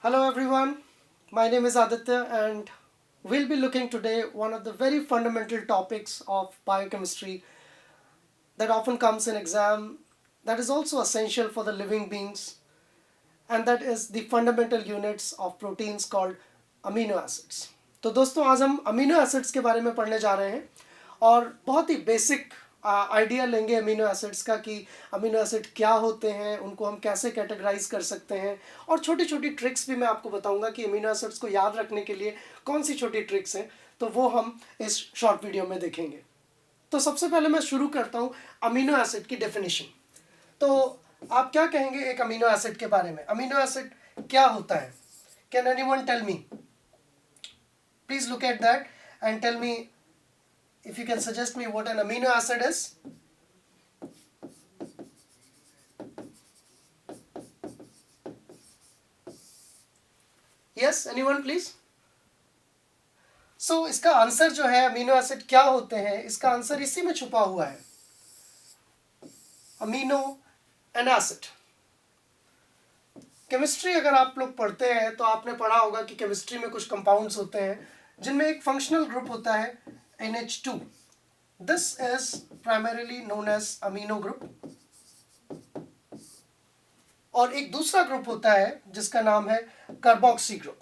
Hello everyone, my name is Aditya and we'll be looking today one of the very fundamental topics of biochemistry that often comes in exam, that is also essential for the living beings, and that is the fundamental units of proteins called amino acids. तो दोस्तों आज हम amino acids के बारे में पढ़ने जा रहे हैं और बहुत ही बेसिक आइडिया लेंगे अमीनो एसिड्स का कि अमीनो एसिड क्या होते हैं, उनको हम कैसे कैटेगराइज कर सकते हैं, और छोटी छोटी ट्रिक्स भी मैं आपको बताऊंगा कि अमीनो एसिड्स को याद रखने के लिए कौन सी छोटी ट्रिक्स हैं, तो वो हम इस शॉर्ट वीडियो में देखेंगे। तो सबसे पहले मैं शुरू करता हूँ अमीनो एसिड की डेफिनेशन। तो आप क्या कहेंगे एक अमीनो एसिड के बारे में? अमीनो एसिड क्या होता है? Can anyone tell me? Please look at that and tell me if you can suggest me what an amino acid is. Yes, anyone please? So इसका आंसर जो है अमीनो एसिड क्या होते हैं, इसका आंसर इसी में छुपा हुआ है, अमीनो एन एसिड। केमिस्ट्री अगर आप लोग पढ़ते हैं तो आपने पढ़ा होगा कि केमिस्ट्री में कुछ कंपाउंड्स होते हैं जिनमें एक फंक्शनल ग्रुप होता है NH2. This is primarily known as amino group. और एक दूसरा ग्रुप होता है जिसका नाम है कार्बोक्सी ग्रुप।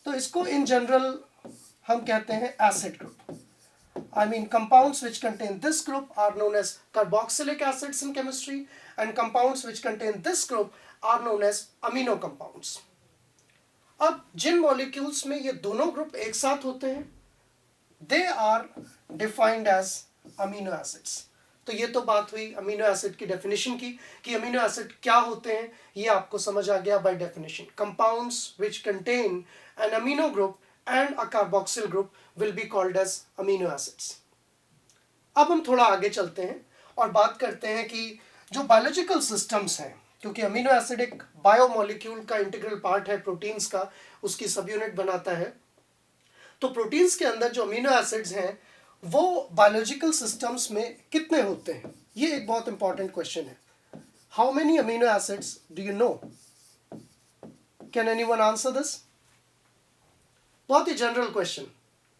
तो इसको इन जनरल हम कहते हैं acid group. I mean compounds which contain this group are known as carboxylic acids in chemistry and compounds which contain this group are known as amino compounds. अब जिन molecules में ये दोनों group एक साथ होते हैं they are defined as amino acids. तो ये तो बात हुई अमीनो एसिड की डेफिनेशन की कि अमीनो एसिड क्या होते हैं, ये आपको समझ आ गया by definition. Compounds which contain an amino group and a carboxyl group will be called as amino acids. अब हम थोड़ा आगे चलते हैं और बात करते हैं कि जो बायोलॉजिकल सिस्टम्स हैं, क्योंकि अमीनो एसिड एक बायोमोलिक्यूल का इंटीग्रल पार्ट है, प्रोटीन्स का, उसकी सब यूनिट बनाता है। तो प्रोटीन्स के अंदर जो अमीनो एसिड्स हैं वो बायोलॉजिकल सिस्टम्स में कितने होते हैं, ये एक बहुत इंपॉर्टेंट क्वेश्चन है। How many amino acids do you know? Can anyone answer this? बहुत ही जनरल क्वेश्चन।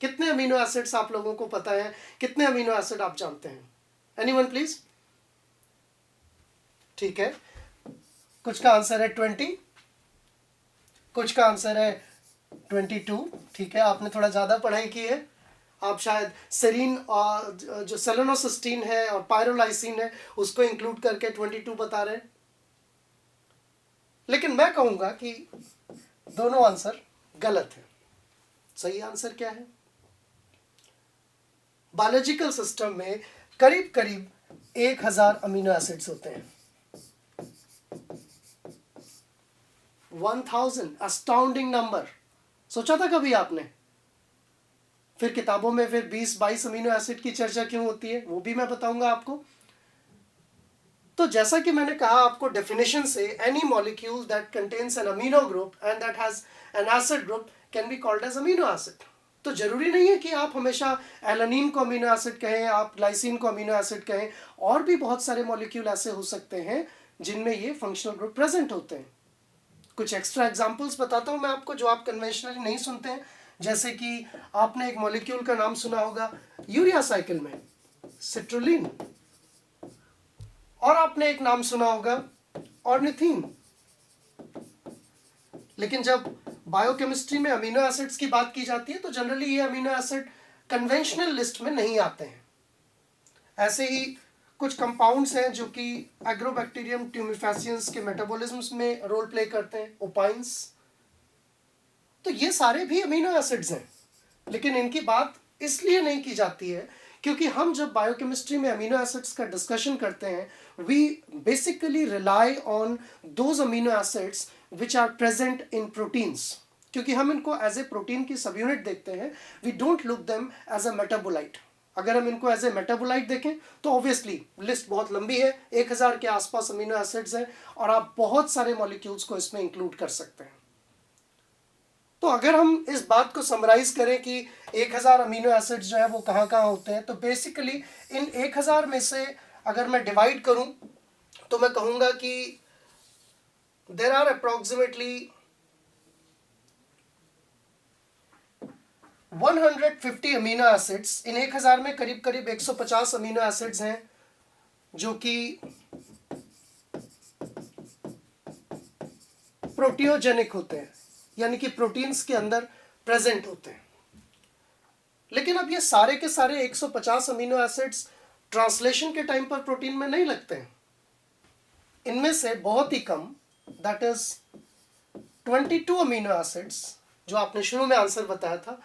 कितने अमीनो एसिड्स आप लोगों को पता है? कितने अमीनो एसिड आप जानते हैं? Anyone please? ठीक है, कुछ का आंसर है 20, कुछ का आंसर है 22। ठीक है, आपने थोड़ा ज़्यादा पढ़ाई की है, आप शायद सेरीन और जो सेलेनोसिस्टीन है और पायरोलाइसिन है उसको इंक्लूड करके 22 बता रहे हैं। लेकिन मैं कहूँगा कि दोनों आंसर गलत है। सही आंसर क्या है? बायोलॉजिकल सिस्टम में करीब करीब 1000 अमीनो एसिड्स होते हैं। 1000, अस्टाउंडिंग नंबर। सोचा था कभी आपने? फिर किताबों में फिर 20-22 अमीनो एसिड की चर्चा क्यों होती है, वो भी मैं बताऊंगा आपको। तो जैसा कि मैंने कहा आपको डेफिनेशन से, any molecule that contains an amino group and that has an acid group can be called as amino acid. तो जरूरी नहीं है कि आप हमेशा एलानिन को अमीनो एसिड कहें, आप ग्लाइसिन को अमीनो एसिड कहें, और भी बहुत सारे मॉलिक्यूल ऐसे हो सकते हैं जिनमें ये फंक्शनल ग्रुप प्रेजेंट होते हैं। कुछ एक्स्ट्रा एग्जाम्पल्स बताता हूँ मैं आपको जो आप कन्वेंशनली नहीं सुनते हैं। जैसे कि आपने एक मॉलिक्यूल का नाम सुना होगा यूरिया साइकिल में, सिट्रुलिन, और आपने एक नाम सुना होगा ऑर्निथीन। लेकिन जब बायोकेमिस्ट्री में अमीनो एसिड्स की बात की जाती है तो जनरली ये अमीनो एसिड कन्वेंशनल लिस्ट में नहीं आते हैं। ऐसे ही कुछ कंपाउंड्स हैं जो कि एग्रोबैक्टीरियम ट्यूमिफेसियंस के मेटाबॉलिज्म में रोल प्ले करते हैं, ओपाइंस। तो ये सारे भी अमीनो एसिड्स हैं, लेकिन इनकी बात इसलिए नहीं की जाती है क्योंकि हम जब बायोकेमिस्ट्री में अमीनो एसिड्स का डिस्कशन करते हैं we basically rely on those amino acids which are present in proteins. क्योंकि हम इनको एज ए प्रोटीन की सब यूनिट देखते हैं, we don't look them as a metabolite. अगर हम इनको एज ए मेटाबोलाइट देखें तो ऑब्वियसली लिस्ट बहुत लंबी है, 1000 के आसपास अमीनो एसिड्स हैं और आप बहुत सारे मॉलिक्यूल्स को इसमें इंक्लूड कर सकते हैं। तो अगर हम इस बात को समराइज करें कि 1000 अमीनो एसिड्स जो है वो कहाँ कहाँ होते हैं, तो बेसिकली इन 1000 में से अगर मैं डिवाइड करूं तो मैं कहूँगा कि there are approximately 150 amino acids. इन 1000 में करीब करीब 150 अमीनो एसिड्स हैं जो कि प्रोटियोजेनिक होते हैं, यानी कि प्रोटीन्स के अंदर प्रेजेंट होते हैं. लेकिन अब ये सारे के सारे 150 अमीनो एसिड्स ट्रांसलेशन के टाइम पर प्रोटीन में नहीं लगते हैं. इनमें से बहुत ही कम, दैट इज 22 अमीनो एसिड्स, जो आपने शुरू में आंसर बताया था,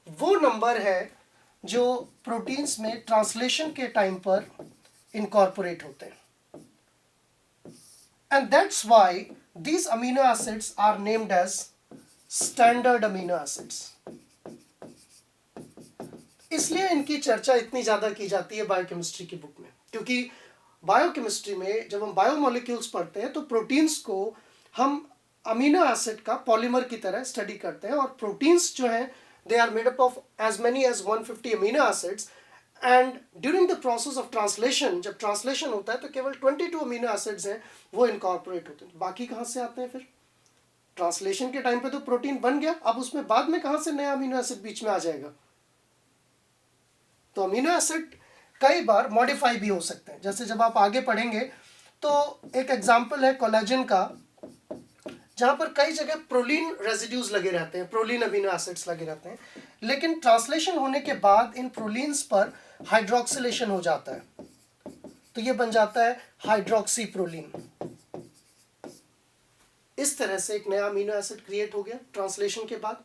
वो नंबर है जो प्रोटीन्स में ट्रांसलेशन के टाइम पर इनकॉर्पोरेट होते हैं. And that's why these amino acids are named as standard amino acids. इसलिए इनकी चर्चा इतनी ज्यादा की जाती है बायोकेमिस्ट्री की बुक में, क्योंकि बायोकेमिस्ट्री में जब हम बायोमोलिक्यूल्स पढ़ते हैं तो प्रोटीन्स को हम अमीनो एसिड का पॉलीमर की तरह स्टडी करते हैं. और प्रोटीन्स जो हैं they are made up of as many as 150 amino acids. And during the process of translation, जब ट्रांसलेशन होता है तो केवल 22 अमीनो एसिड्स हैं वो इनकॉर्पोरेट होते हैं. बाकी कहाँ से आते हैं फिर? ट्रांसलेशन के टाइम पे तो प्रोटीन बन गया, अब उसमें बाद में कहाँ से नया अमीनो एसिड बीच में आ जाएगा? तो अमीनो एसिड कई बार मॉडिफाई भी हो सकते हैं. जैसे जब आप आगे पढ़ेंगे तो एक एग्जाम्पल है कोलेजन का, जहाँ पर कई जगह प्रोलीन रेजिड्यूज लगे रहते हैं, प्रोलीन अमीनो एसिड्स लगे रहते हैं, लेकिन ट्रांसलेशन होने के बाद इन प्रोलीन्स पर हाइड्रोक्सिलेशन हो जाता है, तो ये बन जाता है हाइड्रोक्सी प्रोलीन. इस तरह से एक नया अमीनो एसिड क्रिएट हो गया ट्रांसलेशन के बाद.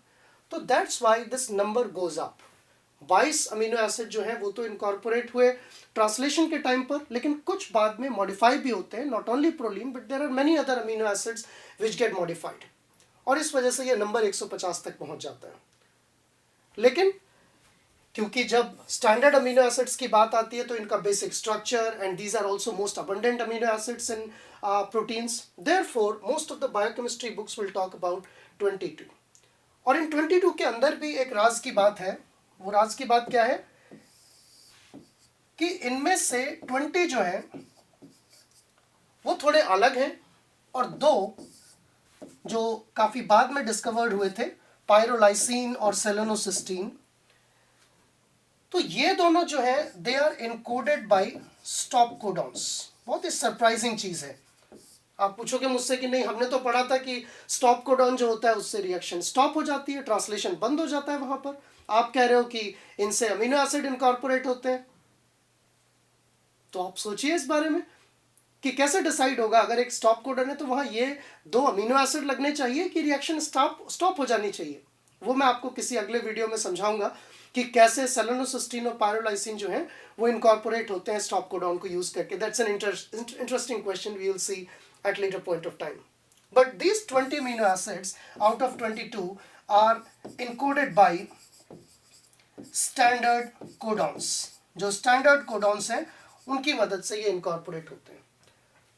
तो that's why this number goes up. 22 amino acid जो है वो तो इनकॉर्पोरेट हुए ट्रांसलेशन के टाइम पर, लेकिन कुछ बाद में मॉडिफाई भी होते हैं. Not only proline but there are many other amino acids which get modified, और इस वजह से ये नंबर 150 तक पहुंच जाता है. लेकिन क्योंकि जब स्टैंडर्ड अमीनो एसिड्स की बात आती है तो इनका basic structure, and these are also most abundant amino acids in proteins, therefore most of the biochemistry books will talk about 22. और इन 22 के अंदर भी एक राज की बात है. वो राज की बात क्या है कि इनमें से 20 जो है वो थोड़े अलग हैं, और 2 जो काफी बाद में डिस्कवर्ड हुए थे, पायरोलाइसिन और सेलेनोसिस्टीन, तो ये दोनों जो है they are encoded by stop codons. बहुत ही सरप्राइजिंग चीज है. आप पूछोगे मुझसे कि नहीं, हमने तो पढ़ा था कि स्टॉप कोडॉन जो होता है उससे रिएक्शन स्टॉप हो जाती है, ट्रांसलेशन बंद हो जाता है वहां पर. आप कह रहे हो कि इनसे अमीनो एसिड इनकॉर्पोरेट होते हैं. तो आप सोचिए इस बारे में कि कैसे डिसाइड होगा. अगर एक स्टॉप कोडन है तो वहां ये 2 अमीनो एसिड लगने चाहिए कि रिएक्शन स्टॉप हो जानी चाहिए. वो मैं आपको किसी अगले वीडियो में समझाऊंगा कि कैसे सेलेनोसिस्टीन और पायरोलाइसिन जो है वो इनकॉर्पोरेट होते हैं स्टॉप कोडॉन को यूज करके. That's an interesting question, we will see at later point of time. But these 20 amino acids out of 22 are encoded by standard codons. जो standard codons हैं उनकी मदद से ये incorporate होते हैं.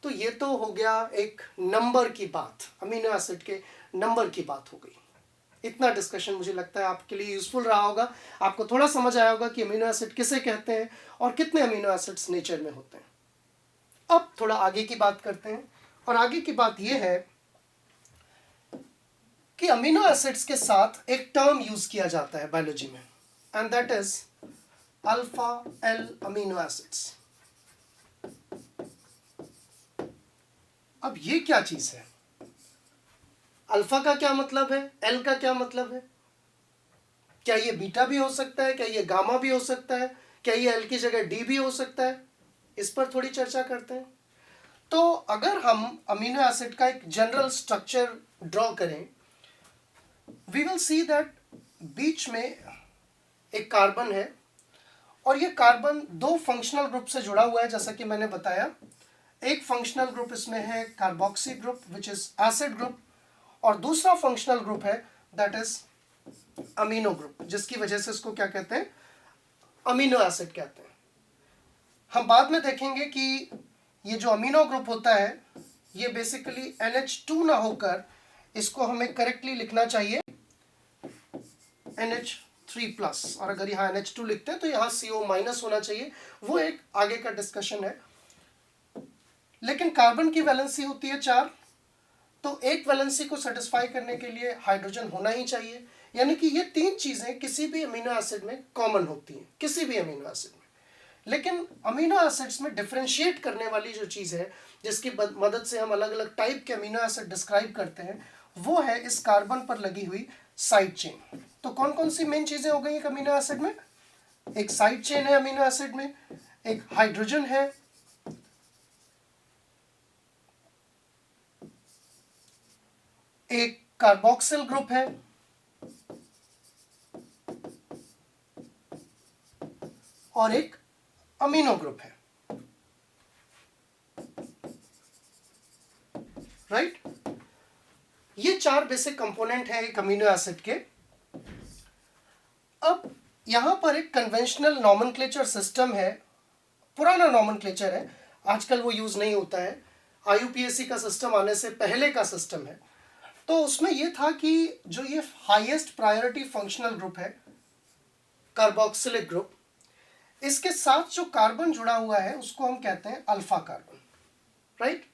तो ये तो हो गया एक नंबर की बात, अमीनो एसिड के नंबर की बात हो गई. इतना डिस्कशन मुझे लगता है आपके लिए यूजफुल रहा होगा. आपको थोड़ा समझ आया होगा कि अमीनो एसिड किसे कहते हैं और कितने अमीनो एसिड्स नेचर में होते हैं. अब थोड़ा आगे की बात करते हैं, और आगे की बात यह है कि अमीनो एसिड्स के साथ एक टर्म यूज किया जाता है बायोलॉजी में, and that is alpha L amino acids. अब ये क्या चीज है? अल्फा का क्या मतलब है, एल का क्या मतलब है? क्या ये बीटा भी हो सकता है, क्या ये गामा भी हो सकता है, क्या ये एल की जगह डी भी हो सकता है? इस पर थोड़ी चर्चा करते हैं. तो अगर हम अमीनो एसिड का एक जनरल स्ट्रक्चर ड्रॉ करें, वी विल सी दैट बीच में एक कार्बन है, और ये कार्बन 2 फंक्शनल ग्रुप से जुड़ा हुआ है. जैसा कि मैंने बताया, एक फंक्शनल ग्रुप इसमें है carboxy group which is acid group, और दूसरा फंक्शनल ग्रुप है दैट इज अमीनो ग्रुप, जिसकी वजह से इसको क्या कहते हैं, अमीनो एसिड कहते हैं. हम बाद में देखेंगे कि ये जो अमीनो ग्रुप होता है ये बेसिकली NH2 ना होकर इसको हमें करेक्टली लिखना चाहिए NH3+, और अगर यहाँ NH2 लिखते हैं तो यहाँ CO- होना चाहिए. वो एक आगे का डिस्कशन है. लेकिन कार्बन की वैलेंसी होती है 4, तो एक वैलेंसी को सेटिस्फाई करने के लिए हाइड्रोजन होना ही चाहिए, यानी कि ये तीन चीजें किसी भी अमीनो एसिड में कॉमन होती हैं, किसी भी अमीनो एसिड में। लेकिन अमीनो एसिड्स में डिफरेंशिएट करने वाली जो चीज़ है, जिसकी मदद से हम अलग अलग टाइप के अमीनो एसिड डिस्क्राइब करते हैं, वो है इस कार्बन पर लगी हुई साइड चेन। तो कौन कौन सी मेन चीज़ें हो गई एक अमीनो एसिड में? एक साइड चेन है अमीनो एसिड में, एक हाइड्रोजन है, एक कार्बोक्सिल ग्रुप है, और एक अमीनो ग्रुप है। राइट? ये चार बेसिक कंपोनेंट है एक अमीनो एसिड के। अब यहां पर एक कन्वेंशनल नॉमेनक्लेचर सिस्टम है, पुराना नॉमेनक्लेचर है, आजकल वो यूज नहीं होता है, आईयूपीएसी का सिस्टम आने से पहले का सिस्टम है। तो उसमें ये था कि जो ये हाईएस्ट प्रायोरिटी फंक्शनल ग्रुप है, कार्बोक्सिलिक ग्रुप, इसके साथ जो कार्बन जुड़ा हुआ है उसको हम कहते हैं अल्फा कार्बन। राइट?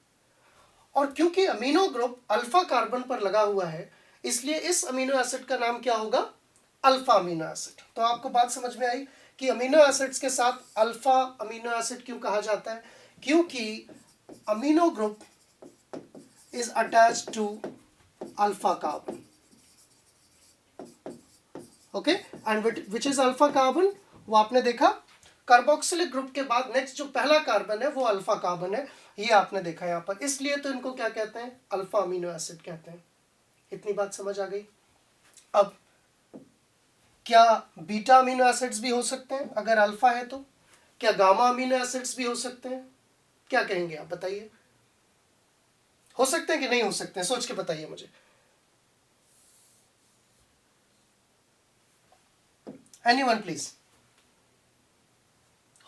और क्योंकि अमीनो ग्रुप अल्फा कार्बन पर लगा हुआ है, इसलिए इस अमीनो एसिड का नाम क्या होगा? Alpha amino acid. तो आपको बात समझ में आई कि अमीनो एसिड्स के साथ अल्फा अमीनो एसिड क्यों कहा जाता है? क्योंकि amino group is attached to alpha carbon. Okay, and which is alpha carbon? वो आपने देखा, कार्बोक्सिलिक ग्रुप के बाद नेक्स्ट जो पहला कार्बन है वो अल्फा कार्बन है, ये आपने देखा यहाँ पर। इसलिए तो इनको क्या कहते हैं? अल्फा अमीनो एसिड कहते हैं। इतनी बात समझ आ गई? अब क्या बीटा अमीनो एसिड्स भी हो सकते हैं अगर अल्फा है तो? क्या गामा अमीनो एसिड्स भी हो सकते हैं? क्या कहेंगे आप, बताइए? हो सकते हैं कि नहीं हो सकते हैं? सोच के बताइए मुझे। Anyone please.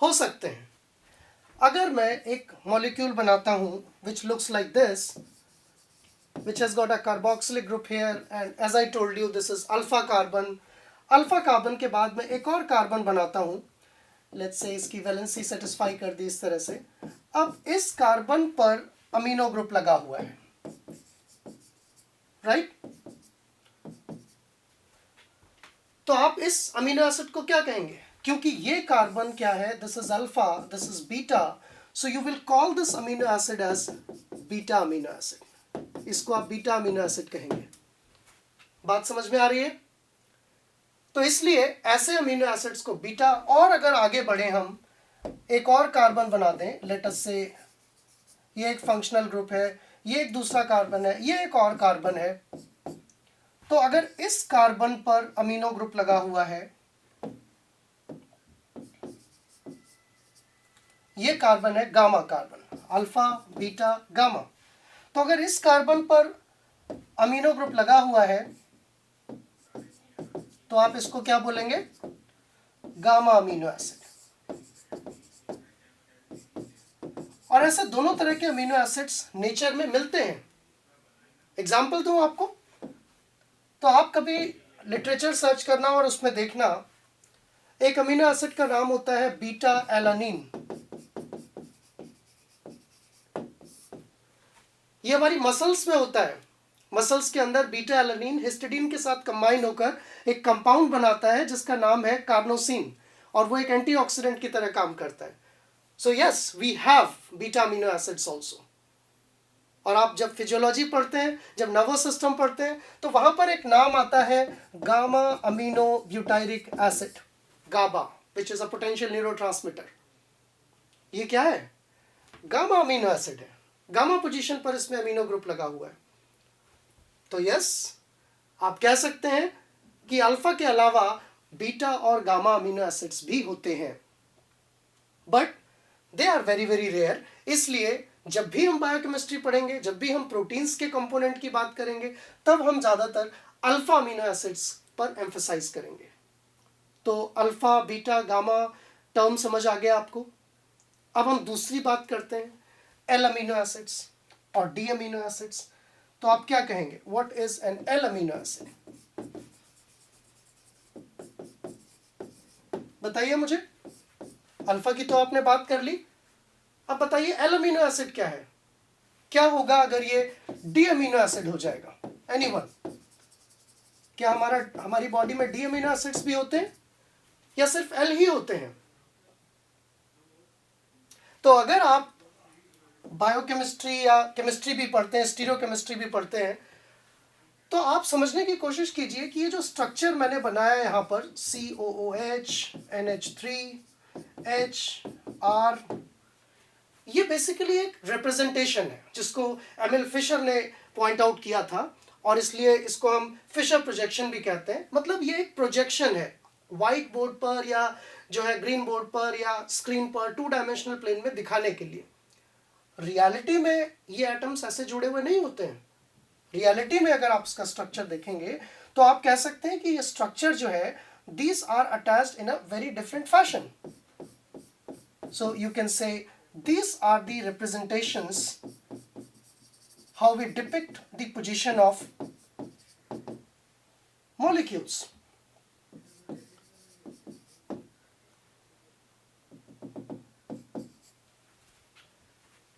हो सकते हैं। अगर मैं एक मॉलिक्यूल बनाता हूं which looks like this, which has got a carboxylic group here, and as I told you this is alpha carbon. Alpha carbon के बाद में एक और कार्बन बनाता हूं, लेट्स से इसकी वैलेंसी सेटिस्फाई कर दी इस तरह से। अब इस कार्बन पर अमीनो ग्रुप लगा हुआ है, राइट? तो आप इस अमीनो एसिड को क्या कहेंगे? क्योंकि ये कार्बन क्या है? This is alpha, this is beta, so you will call this amino acid as beta amino acid. इसको आप बीटा अमीनो एसिड कहेंगे। बात समझ में आ रही है? तो इसलिए ऐसे अमीनो एसिड्स को बीटा, और अगर आगे बढ़े हम एक और कार्बन बना दें, लेट अस से ये एक फंक्शनल ग्रुप है, ये एक दूसरा कार्बन है, ये एक और कार्बन है, तो अगर इस कार्बन पर अमीनो ग्रुप लगा हुआ है, ये कार्बन है gamma carbon, alpha beta gamma, तो अगर इस कार्बन पर अमीनो ग्रुप लगा हुआ है तो आप इसको क्या बोलेंगे? Gamma amino acid. और ऐसे दोनों तरह के अमीनो एसिड्स नेचर में मिलते हैं। एग्जाम्पल दूं आपको, तो आप कभी लिटरेचर सर्च करना और उसमें देखना, एक अमीनो एसिड का नाम होता है बीटा एलानिन। ये हमारी मसल्स में होता है। मसल्स के अंदर बीटा एलानिन हिस्टिडीन के साथ कंबाइन होकर एक कंपाउंड बनाता है जिसका नाम है कार्नोसिन, और वो एक एंटीऑक्सीडेंट की तरह काम करता है। So yes, we have beta amino acids also. और आप जब फिजियोलॉजी पढ़ते हैं, जब नर्वस सिस्टम पढ़ते हैं, तो वहां पर एक नाम आता है gamma amino butyric acid, GABA, which is a potential neurotransmitter. ये क्या है? गामा अमीनो एसिड है। गामा पोजीशन पर इसमें अमीनो ग्रुप लगा हुआ है। तो यस, आप कह सकते हैं कि अल्फा के अलावा बीटा और गामा अमीनो एसिड्स भी होते हैं, but they are very very rare. इसलिए जब भी हम बायोकेमिस्ट्री पढ़ेंगे, जब भी हम प्रोटीन्स के कंपोनेंट की बात करेंगे, तब हम ज्यादातर अल्फा अमीनो एसिड्स पर एम्फसाइज करेंगे। तो अल्फा बीटा गामा टर्म समझ आ गया आपको? अब हम दूसरी बात करते हैं, एल अमीनो एसिड्स और डी अमीनो एसिड्स। तो आप क्या कहेंगे? What is an L amino acid? बताइए मुझे। अल्फा की तो आपने बात कर ली, अब बताइए एल अमीनो एसिड क्या है? क्या होगा अगर ये डी अमीनो एसिड हो जाएगा? एनीवन? क्या हमारी बॉडी में डी अमीनो एसिड्स भी होते हैं या सिर्फ एल ही होते हैं? तो अगर आप बायोकेमिस्ट्री या केमिस्ट्री भी पढ़ते हैं, स्टीरियोकेमिस्ट्री भी पढ़ते हैं, तो आप समझने की कोशिश कीजिए कि ये जो स्ट्रक्चर मैंने बनाया है यहाँ पर COOH NH3HR, ये बेसिकली एक रिप्रेजेंटेशन है जिसको एमिल फिशर ने पॉइंट आउट किया था, और इसलिए इसको हम फिशर प्रोजेक्शन भी कहते हैं। मतलब ये एक प्रोजेक्शन है व्हाइट बोर्ड पर या जो है ग्रीन बोर्ड पर या स्क्रीन पर 2 डायमेंशनल प्लेन में दिखाने के लिए। रियलिटी में ये एटम्स ऐसे जुड़े हुए नहीं होते हैं। रियलिटी में अगर आप इसका स्ट्रक्चर देखेंगे तो आप कह सकते हैं कि ये स्ट्रक्चर जो है these are attached in a very different fashion. So you can say these are the representations how we depict the position of molecules.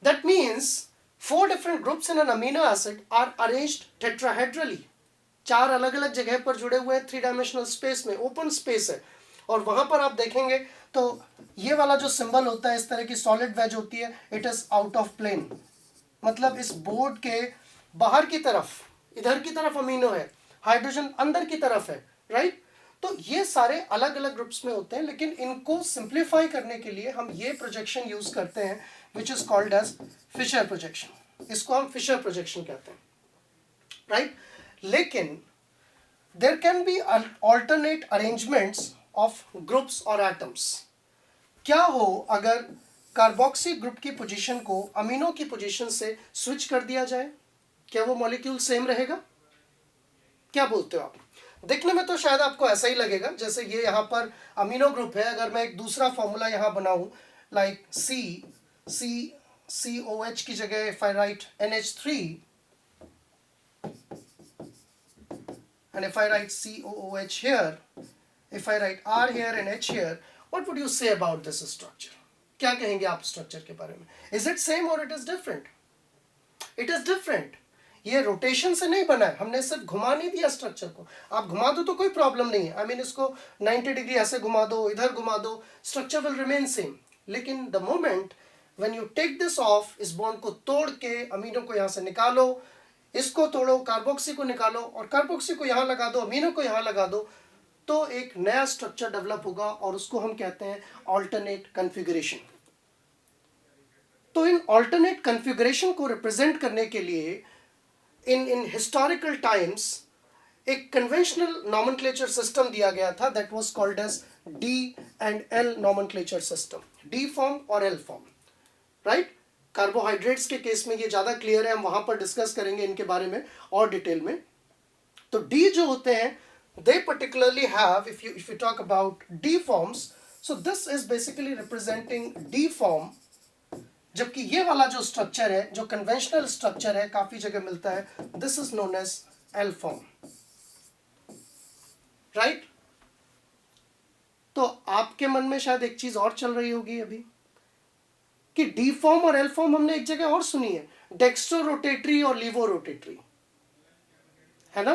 That means 4 different groups in an amino acid are arranged tetrahedrally. 4 अलग अलग जगह पर जुड़े हुए हैं 3 dimensional space में, open space है, और वहां पर आप देखेंगे तो ये वाला जो सिंबल होता है, इस तरह की सॉलिड वेज होती है, it is out of plane. मतलब इस बोर्ड के बाहर की तरफ, इधर की तरफ अमीनो है, हाइड्रोजन अंदर की तरफ है, राइट? तो ये सारे अलग अलग ग्रुप्स में होते हैं, लेकिन इनको सिंप्लीफाई करने के लिए हम ये प्रोजेक्शन यूज करते हैं which is called as Fischer projection. इसको हम फिशर प्रोजेक्शन कहते हैं, राइट? लेकिन there can be alternate arrangements of groups और एटम्स। क्या हो अगर कार्बोक्सी ग्रुप की पोजीशन को अमीनो की पोजीशन से स्विच कर दिया जाए? क्या वो मॉलिक्यूल सेम रहेगा? क्या बोलते हो आप? देखने में तो शायद आपको ऐसा ही लगेगा जैसे ये यहाँ पर अमीनो ग्रुप है। अगर मैं एक दूसरा फॉर्मूला यहाँ बनाऊं लाइक COH की जगह if I write NH3 and if I write COOH here, if I write R here and H here, what would you say about this structure? क्या कहेंगे आप स्ट्रक्चर के बारे में? Is it same or it is different? It is different. ये rotation से नहीं बना है, हमने सिर्फ घुमा नहीं दिया स्ट्रक्चर को। आप घुमा दो तो कोई प्रॉब्लम नहीं है, आई मीन इसको 90 डिग्री ऐसे घुमा दो, इधर घुमा दो, स्ट्रक्चर विल रिमेन सेम। लेकिन the moment when you take this off, इस बॉन्ड को तोड़ के अमीनो को यहाँ से निकालो, इसको तोड़ो, कार्बोक्सी को निकालो और कार्बोक्सी को यहाँ लगा दो, अमीनो को यहाँ लगा दो, तो एक नया स्ट्रक्चर डेवलप होगा और उसको हम कहते हैं ऑल्टरनेट कन्फिगरेशन। तो इन ऑल्टरनेट कन्फिगरेशन को रिप्रेजेंट करने के लिए in historical times एक कन्वेंशनल नॉमेनक्लेचर सिस्टम दिया गया था that was called as D and L nomenclature system, D form और L फॉर्म, राइट? कार्बोहाइड्रेट्स के केस में ये ज़्यादा क्लियर है, हम वहाँ पर डिस्कस करेंगे इनके बारे में और डिटेल में। तो D जो होते हैं they particularly have, if you talk about D forms, so this is basically representing D form, जबकि ये वाला जो स्ट्रक्चर है, जो कन्वेंशनल स्ट्रक्चर है, काफी जगह मिलता है, this is known as L form, right? तो आपके मन में शायद एक चीज और चल रही होगी अभी कि डी फॉर्म और एल फॉर्म हमने एक जगह और सुनी है, डेक्स्ट्रो रोटेटरी और लीवो रोटेटरी, है ना?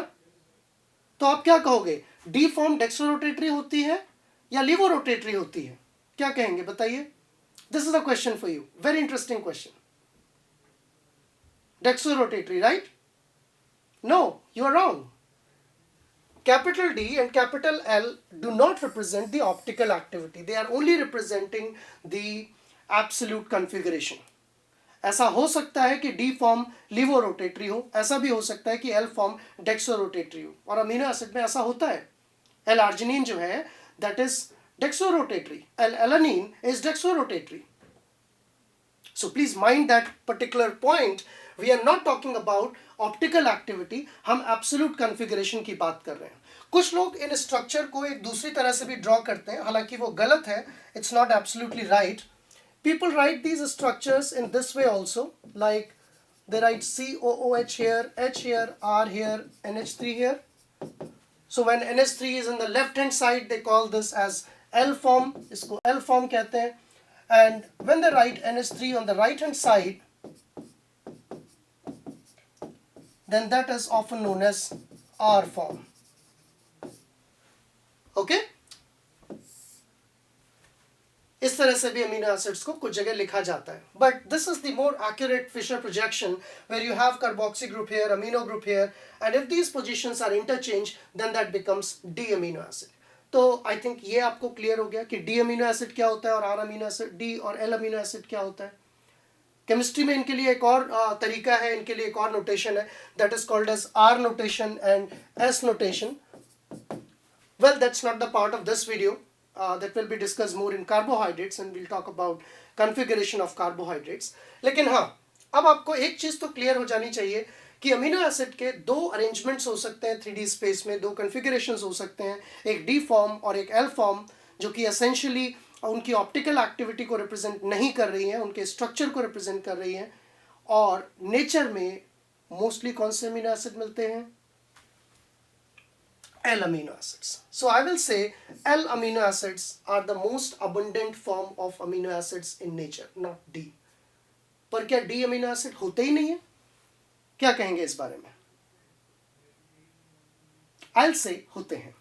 तो आप क्या कहोगे, डी फॉर्म डेक्स्ट्रो रोटेटरी होती है या लीवो रोटेटरी होती है? क्या कहेंगे बताइए? This is a question for you. Very interesting question. Dextrorotatory, right? No, you are wrong. Capital D and capital L do not represent the optical activity. They are only representing the absolute configuration. ऐसा हो सकता है कि D form लीवोरोटेटरी हो, ऐसा भी हो सकता है कि L फॉर्म डेक्सोरोटेटरी हो, और अमीनो एसिड में ऐसा होता है। L arginine जो है that is dextrorotatory, L-alanine is dextrorotatory. So please mind that particular point. We are not talking about optical activity, हम absolute configuration की बात कर रहे हैं। कुछ लोग इन स्ट्रक्चर को एक दूसरी तरह से भी ड्रॉ करते हैं, हालांकि वो गलत है, it's not absolutely right. People write these structures in this way also, like they write COOH here, H here, R here, NH3 here. So when NH3 is on the left hand side, they call this as L form, इसको L form कहते हैं, and when they write NH3 on the right hand side, then that is often known as R form. Okay? इस तरह से भी amino acids को कुछ जगह लिखा जाता है, but this is the more accurate Fischer projection where you have carboxy group here, amino group here, and if these positions are interchange then that becomes D amino acid. तो I think ये आपको clear हो गया कि D amino acid क्या होता है और आर अमीनो एसिड, डी और एल अमीनो एसिड क्या होता है. केमिस्ट्री में इनके लिए एक और तरीका है, इनके लिए एक और नोटेशन है, that is called as R notation and S notation. Well, that's not the part of this video. That will be discussed more in carbohydrates and we'll talk about configuration of carbohydrates. लेकिन हाँ, अब आपको एक चीज़ तो clear हो जानी चाहिए कि अमीनो एसिड के दो अरेंजमेंट्स हो सकते हैं 3D स्पेस में, दो कन्फिगरेशंस हो सकते हैं, एक डी फॉर्म और एक एल फॉर्म, जो कि एसेंशियली उनकी ऑप्टिकल एक्टिविटी को रिप्रेजेंट नहीं कर रही हैं, उनके स्ट्रक्चर को रिप्रेजेंट कर रही हैं. और नेचर में मोस्टली कौन से अमीनो एसिड मिलते हैं? L amino acids. So I will say L amino acids are the most abundant form of amino acids in nature, not D. पर क्या D amino acid होते ही नहीं है? क्या कहेंगे इस बारे में? I'll say होते हैं,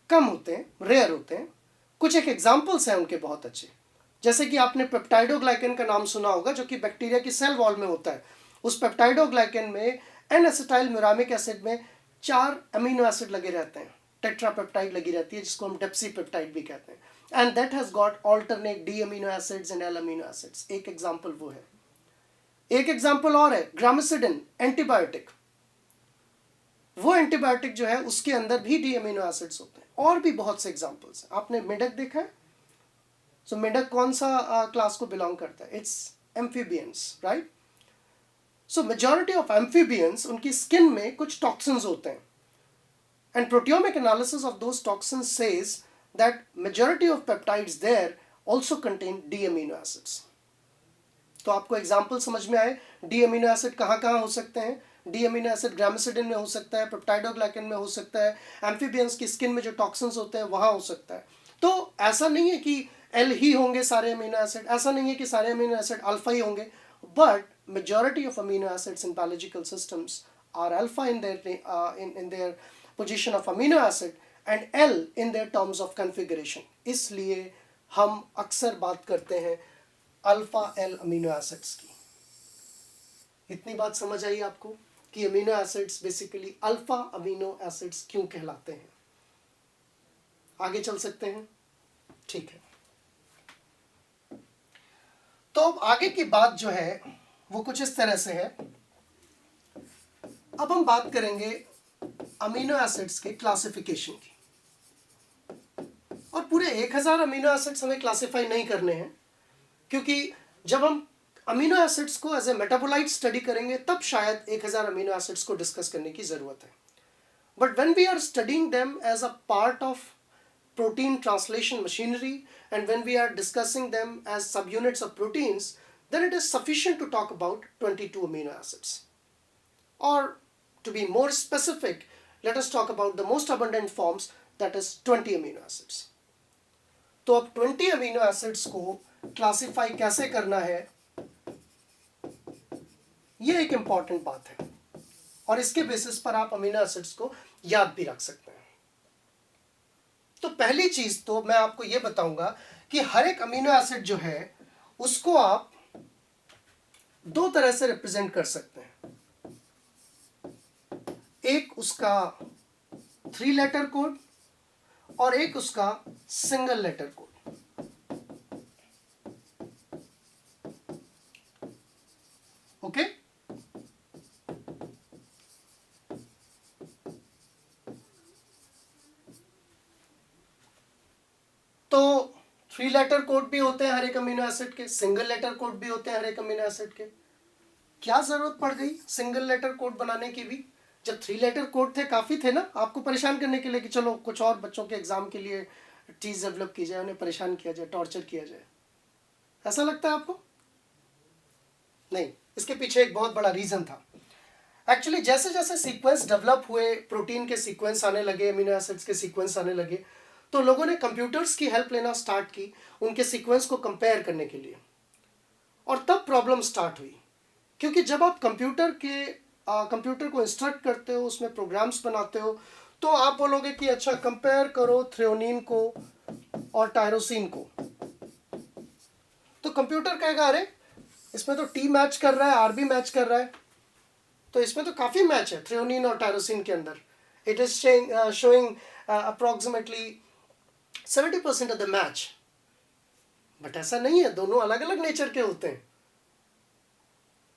कम होते हैं, रेयर होते हैं. कुछ एक एग्जाम्पल्स हैं उनके बहुत अच्छे, जैसे कि आपने पेप्टाइडोग्लाइकन का नाम सुना होगा, जो कि बैक्टीरिया की सेल वॉल में होता है. उस पेप्टाइडोग्लाइकन में एन एसिटाइल म्यूरामिक एसिड में 4 अमीनो एसिड लगे रहते हैं, टेट्रापेप्टाइड लगी रहती है, जिसको हम डेप्सीपेप्टाइड भी कहते हैं. And that has got alternate D amino acids and L amino acids. एक एग्जांपल वो है. एक एग्जांपल और है ग्रामिसिडिन एंटीबायोटिक. वो एंटीबायोटिक जो है उसके अंदर भी डी अमीनो एसिड्स होते हैं. और भी बहुत से एग्जांपल्स हैं. आपने मेढक देखा है? सो मेढक कौन सा क्लास को बिलोंग करता है? It's amphibians, right? So majority of amphibians, उनकी skin में कुछ toxins होते हैं, and proteomic analysis of those toxins says that majority of peptides there also contain D amino acids. तो आपको example समझ में आए D amino acid कहाँ कहाँ हो सकते हैं? D amino acid ग्रामिसिडिन में हो सकता है, पेप्टाइडोग्लाइकन में हो सकता है, एम्फीबियंस की स्किन में जो टॉक्सिन्स होते हैं वहाँ हो सकता है. तो ऐसा नहीं है कि L ही होंगे सारे अमीनो एसिड, ऐसा नहीं है कि सारे अमीनो एसिड अल्फा ही होंगे, but majority of amino acids in biological systems are alpha in their position of amino acid and L in their terms of configuration. इसलिए हम अक्सर बात करते हैं अल्फा एल अमीनो एसिड्स की. इतनी बात समझ आई आपको कि amino acids basically alpha amino acids क्यों कहलाते हैं? आगे चल सकते हैं? ठीक है. तो अब आगे की बात जो है वो कुछ इस तरह से है. अब हम बात करेंगे अमीनो एसिड्स के क्लासिफिकेशन की. और पूरे 1000 अमीनो एसिड्स हमें क्लासिफाई नहीं करने हैं, क्योंकि जब हम अमीनो एसिड्स को एज ए मेटाबोलाइट स्टडी करेंगे तब शायद 1000 अमीनो एसिड्स को डिस्कस करने की जरूरत है. But when we are studying them as a part of protein translation machinery, and when we are discussing them as subunits of proteins, then it is sufficient to talk about 22 amino acids. Or to be more specific, let us talk about the most abundant forms, that is 20 amino acids. तो अब 20 amino acids को classify कैसे करना है, ये एक important बात है, और इसके बेसिस पर आप अमीनो एसिड्स को याद भी रख सकते हैं. तो पहली चीज तो मैं आपको यह बताऊंगा कि हर एक अमीनो एसिड जो है उसको आप दो तरह से रिप्रेजेंट कर सकते हैं. एक उसका 3 लेटर कोड और एक उसका सिंगल लेटर कोड. ओके? तो 3 लेटर कोड भी होते हैं हर एक अमीनो एसिड के, सिंगल लेटर कोड भी होते हैं हर एक अमीनो एसिड के. क्या जरूरत पड़ गई सिंगल लेटर कोड बनाने की भी? जब 3 लेटर कोड थे काफी थे ना आपको परेशान करने के लिए कि चलो कुछ और बच्चों के एग्जाम के लिए चीज डेवलप की जाए, उन्हें परेशान किया जाए, टॉर्चर किया जाए. ऐसा लगता है आपको? नहीं, इसके पीछे एक बहुत बड़ा रीजन था. एक्चुअली जैसे जैसे सीक्वेंस डेवलप हुए, प्रोटीन के सीक्वेंस आने लगे, अमीनो एसिड्स के सीक्वेंस आने लगे, तो लोगों ने कंप्यूटर्स की हेल्प लेना स्टार्ट की उनके सीक्वेंस को कंपेयर करने के लिए. और तब प्रॉब्लम स्टार्ट हुई, क्योंकि जब आप कंप्यूटर के कंप्यूटर को इंस्ट्रक्ट करते हो, उसमें प्रोग्राम्स बनाते हो, तो आप बोलोगे कि अच्छा कंपेयर करो थ्रेओनीन को और टायरोसिन को। तो कंप्यूटर कहेगा अरे इसमें तो टी मैच कर रहा है, आर भी मैच कर रहा है, तो इसमें तो काफ़ी मैच है थ्रेओनीन और टायरोसिन के अंदर। It is showing approximately 70% of the match. But ऐसा नहीं है, दोनों अलग अलग नेचर के होते हैं।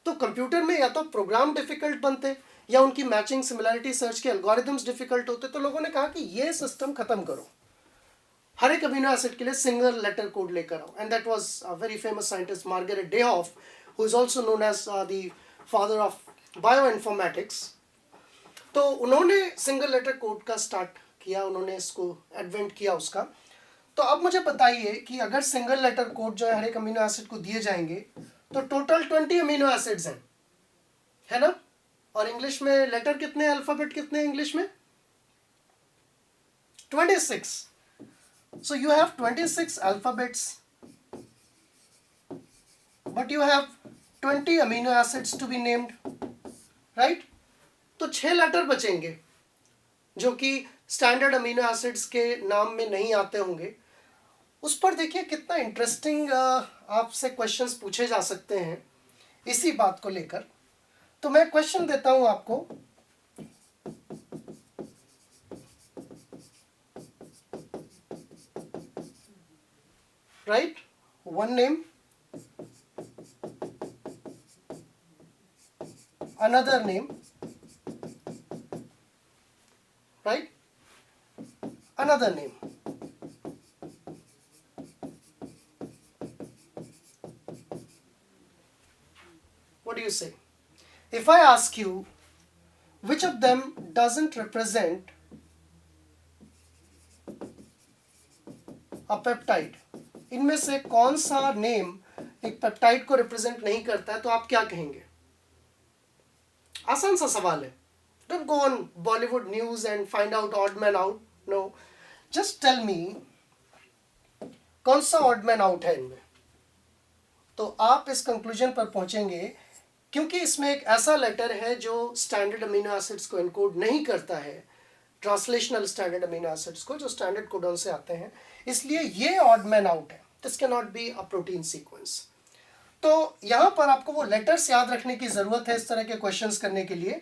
तो कंप्यूटर में या तो प्रोग्राम डिफिकल्ट बनते या उनकी मैचिंग सिमिलैरिटी सर्च के एल्गोरिथम्स डिफिकल्ट होते। तो लोगों ने कहा कि ये सिस्टम खत्म करो, हर एक अमीनो एसिड के लिए सिंगल लेटर कोड लेकर आओ। And that was a very famous scientist Margaret Dayhoff, who is also known as the father of bioinformatics. तो उन्होंने सिंगल लेटर कोड का स्टार्ट किया, उन्होंने इसको एडवेंट किया उसका। तो अब मुझे बताइए कि अगर सिंगल लेटर कोड जो है हर एक अमीनो एसिड को दिए जाएंगे तो टोटल 20 अमीनो एसिड्स हैं, है ना? और इंग्लिश में लेटर कितने, अल्फाबेट कितने इंग्लिश में? 26. So you have 26 alphabets, but you have 20 amino acids to be named, right? तो 6 लेटर बचेंगे जो कि स्टैंडर्ड अमीनो एसिड्स के नाम में नहीं आते होंगे। उस पर देखिए कितना इंटरेस्टिंग आपसे क्वेश्चंस पूछे जा सकते हैं इसी बात को लेकर। तो मैं क्वेश्चन देता हूं आपको, right? One name, another name, right? Another name. What do you say? If I ask you which of them doesn't represent a peptide, इनमें से कौन सा नेम एक पेप्टाइड को रिप्रेजेंट नहीं करता है, तो आप क्या कहेंगे? आसान सा सवाल है। Don't go on Bollywood news and find out odd man out. No, just tell me कौन सा odd man out है इनमें। तो आप इस कंक्लूजन पर पहुंचेंगे क्योंकि इसमें एक ऐसा लेटर है जो स्टैंडर्ड अमीनो एसिड्स को एनकोड नहीं करता है, ट्रांसलेशनल स्टैंडर्ड अमीनो एसिड्स को जो स्टैंडर्ड कोडोन से आते हैं, इसलिए ये ऑड मैन आउट है। This can not be a protein sequence. तो यहाँ पर आपको वो लेटर्स याद रखने की ज़रूरत है इस तरह के क्वेश्चंस करने के लिए,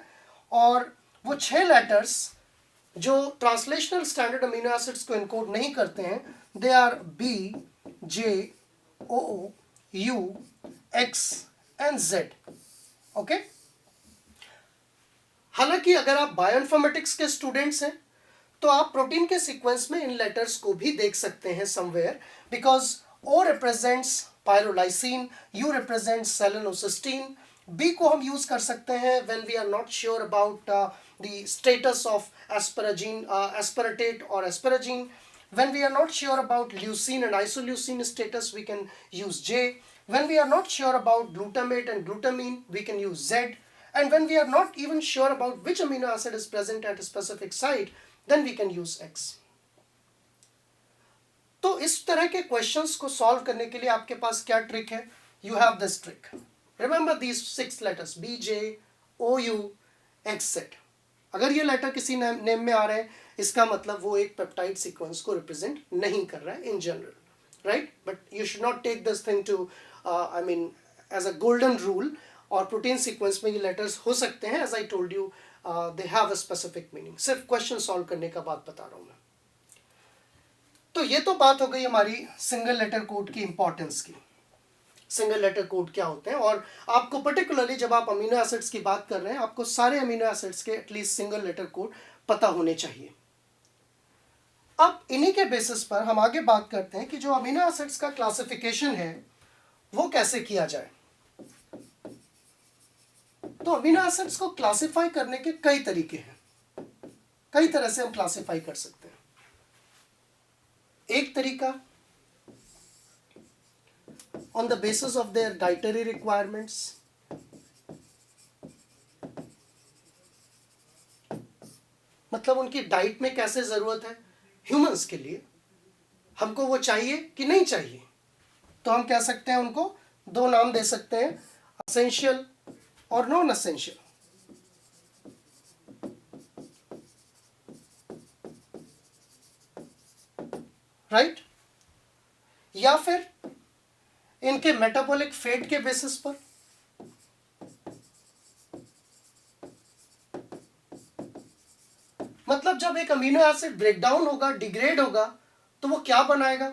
और वो 6 लेटर्स जो ट्रांसलेशनल स्टैंडर्ड अमीनो एसिड्स को एनकोड नहीं करते हैं, they are B, J, O, U, X and Z. Okay? हालांकि अगर आप बायोइन्फॉर्मेटिक्स के स्टूडेंट्स हैं तो आप प्रोटीन के सीक्वेंस में इन लेटर्स को भी देख सकते हैं somewhere, because O represents pyrrolysine, U represents selenocysteine, B को हम यूज कर सकते हैं when we are not sure about the status of asparagine, aspartate और asparagine. When we are not sure about leucine and isoleucine status, we can use J. When we are not sure about glutamate and glutamine, we can use Z. And when we are not even sure about which amino acid is present at a specific site, then we can use X. तो इस तरह के questions को solve करने के लिए आपके पास क्या ट्रिक है? You have this trick. Remember these 6 letters B, J, O, U, X, Z. अगर ये लेटर किसी नेम में आ रहे हैं, इसका मतलब वो एक पेप्टाइड सीक्वेंस को रिप्रेजेंट नहीं कर रहा है in general, right? But you should not take this thing to I mean as a golden rule. और प्रोटीन सीक्वेंस में ये लेटर्स हो सकते हैं, as I told you, they have a specific meaning. सिर्फ क्वेश्चन सॉल्व करने का बात बता रहा हूँ मैं। तो ये तो बात हो गई हमारी सिंगल लेटर कोड की इंपॉर्टेंस की। सिंगल लेटर कोड क्या होते हैं, और आपको पर्टिकुलरली जब आप अमीनो एसिड्स की बात कर रहे हैं, आपको सारे अमीनो एसिड्स के एटलीस्ट सिंगल लेटर कोड पता होने चाहिए। अब इन्हीं के बेसिस पर हम आगे बात करते हैं कि जो अमीनो एसिड्स का क्लासिफिकेशन है वो कैसे किया जाए। तो अमीनो एसिड्स को क्लासिफाई करने के कई तरीके हैं, कई तरह से हम क्लासिफाई कर सकते हैं। एक तरीका on the basis of their dietary requirements, मतलब उनकी डाइट में कैसे ज़रूरत है ह्यूमंस के लिए, हमको वो चाहिए कि नहीं चाहिए। तो हम कह सकते हैं उनको 2 नाम दे सकते हैं, असेंशियल और नॉन असेंशियल। राइट, या फिर इनके मेटाबॉलिक फेट के बेसिस पर। मतलब जब एक अमीनो एसिड ब्रेकडाउन होगा, डिग्रेड होगा, तो वो क्या बनाएगा?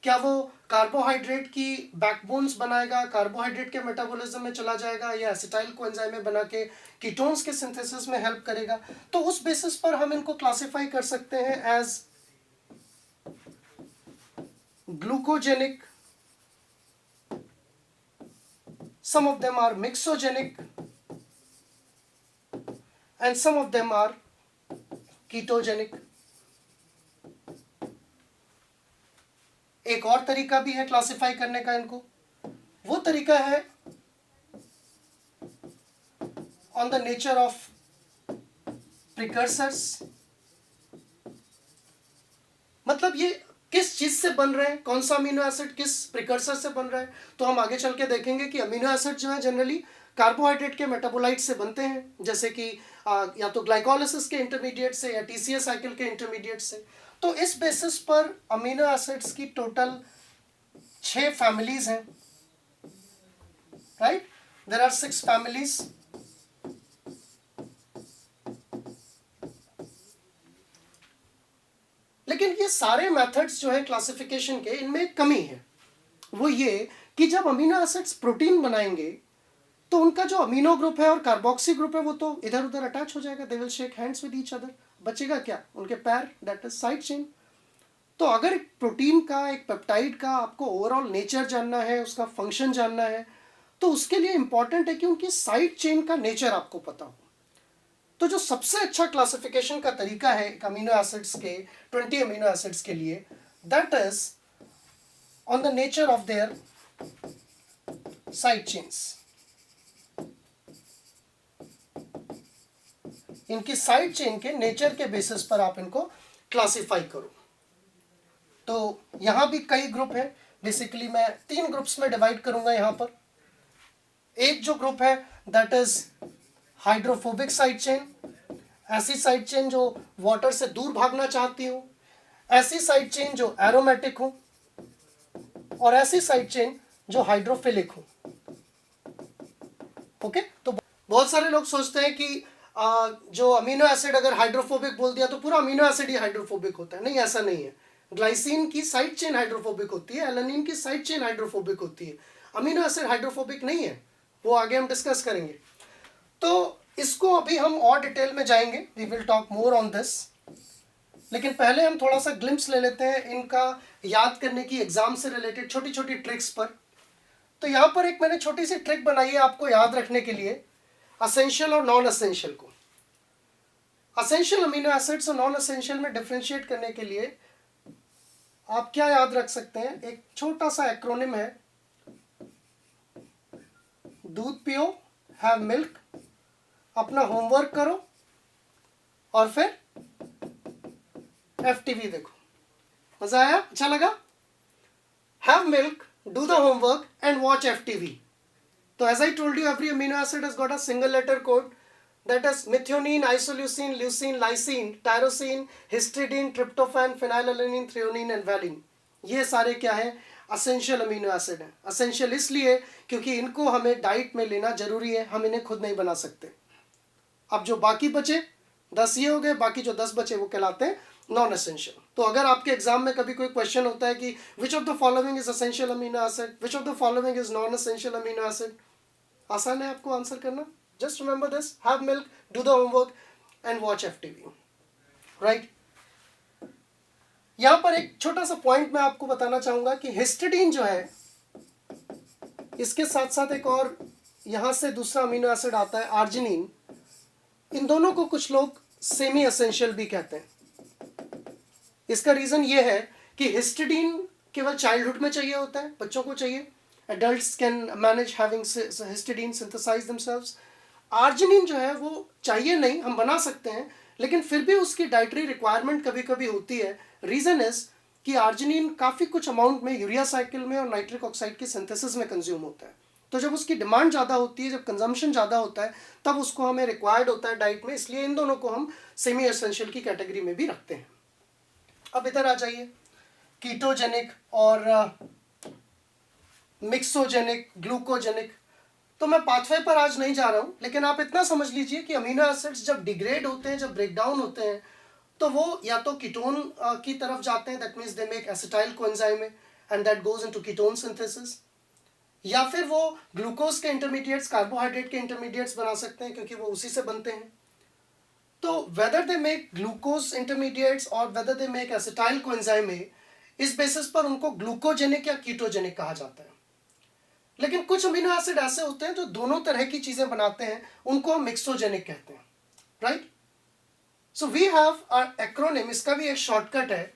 क्या वो कार्बोहाइड्रेट की बैकबोन्स बनाएगा, कार्बोहाइड्रेट के मेटाबॉलिज्म में चला जाएगा, या एसिटाइल कोएंजाइम में बना के कीटोन्स के सिंथेसिस में हेल्प करेगा? तो उस बेसिस पर हम इनको क्लासिफाई कर सकते हैं as glucogenic, some of them are mixogenic, and some of them are ketogenic. एक और तरीका भी है क्लासिफाई करने का इनको, वो तरीका है on the nature of precursors. मतलब ये किस चीज से बन रहे हैं, कौन सा अमीनो एसिड किस प्रिकर्सर से बन रहा है। तो हम आगे चल के देखेंगे कि अमीनो एसिड जो है जनरली कार्बोहाइड्रेट के मेटाबोलाइट से बनते हैं, जैसे कि या तो ग्लाइकोलाइसिस के इंटरमीडिएट से या टीसीएस साइकिल के इंटरमीडिएट से। तो इस बेसिस पर अमीनो एसिड्स की टोटल 6 फैमिलीज हैं, राइट, देयर आर 6 फैमिलीज। लेकिन ये सारे मेथड्स जो है क्लासिफिकेशन के, इनमें एक कमी है, वो ये कि जब अमीनो एसिड्स प्रोटीन बनाएंगे तो उनका जो अमीनो ग्रुप है और कार्बोक्सी ग्रुप है वो तो इधर उधर अटैच हो जाएगा, they will shake hands with each other. बचेगा क्या? उनके पैर, दैट इज साइड चेन। तो अगर एक प्रोटीन का, एक पेप्टाइड का आपको ओवरऑल नेचर जानना है, उसका फंक्शन जानना है, तो उसके लिए इंपॉर्टेंट है कि उनकी साइड चेन का नेचर आपको पता हो। तो जो सबसे अच्छा क्लासिफिकेशन का तरीका है अमीनो एसिड्स के, 20 अमीनो एसिड्स के लिए, that is on the nature of their side chains. इनकी साइड चेन के नेचर के बेसिस पर आप इनको क्लासिफाई करो। तो यहां भी कई ग्रुप है, बेसिकली मैं 3 ग्रुप्स में डिवाइड करूंगा यहां पर। एक जो ग्रुप है that is hydrophobic side chain, ऐसी साइड चेन जो वाटर से दूर भागना चाहती हो, ऐसी साइड चेन जो एरोमेटिक हो, और ऐसी साइड चेन जो हाइड्रोफिलिक हो। ओके, तो बहुत सारे लोग सोचते हैं कि जो अमीनो एसिड अगर हाइड्रोफोबिक बोल दिया तो पूरा अमीनो एसिड ही हाइड्रोफोबिक होता है। नहीं, ऐसा नहीं है। ग्लाइसिन की साइड चेन हाइड्रोफोबिक होती है, एलानिन की साइड चेन हाइड्रोफोबिक होती है। अमीनो एसिड हाइड्रोफोबिक नहीं है, वो आगे हम डिस्कस करेंगे। तो इसको अभी हम और डिटेल में जाएंगे, we will talk more on this. लेकिन पहले हम थोड़ा सा ग्लिम्स ले लेते हैं इनका याद करने की, एग्जाम से रिलेटेड छोटी छोटी ट्रिक्स पर। तो यहाँ पर एक मैंने छोटी सी ट्रिक बनाई है आपको याद रखने के लिए, असेंशियल और नॉन असेंशियल को। असेंशियल अमीनो एसिड्स और नॉन असेंशियल में डिफरेंशिएट करने के लिए आप क्या याद रख सकते हैं, एक छोटा सा एक्रोनिम है, दूध पियो, हैव मिल्क, अपना होमवर्क करो, और फिर एफटीवी देखो। मजा आया? अच्छा लगा? Have milk, do the homework and watch FTV. तो as I told you, every amino acid has got a single letter code, that is methionine, isoleucine, leucine, lysine, tyrosine, histidine, tryptophan, phenylalanine, threonine and valine। ये सारे क्या है? Essential amino acid है। Essential इसलिए क्योंकि इनको हमें डाइट में लेना जरूरी है, हम इन्हें खुद नहीं बना सकते। अब जो बाकी बचे 10 ये हो गए, बाकी जो 10 बचे वो कहलाते हैं नॉन असेंशियल। तो अगर आपके एग्जाम में कभी कोई क्वेश्चन होता है कि which of the following is essential amino acid, which of the following is non essential amino acid, आसान है आपको आंसर करना। Just remember this: have milk, do the homework, and watch FTV. Right? यहां पर एक छोटा सा पॉइंट मैं आपको बताना चाहूंगा कि हिस्टिडीन जो है, इसके साथ साथ एक और यहां से दूसरा अमीनो एसिड आता है आर्जिनिन। इन दोनों को कुछ लोग सेमी असेंशियल भी कहते हैं। इसका रीजन ये है कि हिस्टिडीन केवल चाइल्डहुड में चाहिए होता है, बच्चों को चाहिए। Adults can manage having histidine synthesize themselves. Arginine जो है वो चाहिए नहीं, हम बना सकते हैं, लेकिन फिर भी उसकी डाइटरी रिक्वायरमेंट कभी कभी होती है। रीज़न इज कि आर्जिनिन काफ़ी कुछ अमाउंट में यूरिया साइकिल में और नाइट्रिक ऑक्साइड की सिंथेसिस में कंज्यूम होता है। तो जब उसकी डिमांड ज़्यादा होती है, जब कंजम्पशन ज़्यादा होता है, तब उसको हमें रिक्वायर्ड होता है डाइट में। इसलिए इन दोनों को हम सेमी एसेंशियल की कैटेगरी में भी रखते हैं। अब इधर आ जाइए कीटोजेनिक और मिक्सोजेनिक, ग्लूकोजेनिक। तो मैं पाथवे पर आज नहीं जा रहा हूं, लेकिन आप इतना समझ लीजिए कि अमीनो एसिड्स जब डिग्रेड होते हैं, जब ब्रेक डाउन होते हैं, तो वो या तो कीटोन की तरफ जाते हैं, that means they make acetyl coenzyme and that goes into ketone synthesis, या फिर वो ग्लूकोज के इंटरमीडिएट्स, कार्बोहाइड्रेट के इंटरमीडिएट्स बना सकते हैं, क्योंकि वो उसी से बनते हैं। तो whether they make glucose intermediates और whether they make acetyl coenzyme, इस बेसिस पर उनको ग्लूकोजेनिक या कीटोजेनिक कहा जाता है। लेकिन कुछ अमीनो एसिड ऐसे होते हैं जो दोनों तरह की चीजें बनाते हैं, उनको हम मिक्सोजेनिक कहते हैं, right. So we have a acronym, इसका भी एक शॉर्टकट है।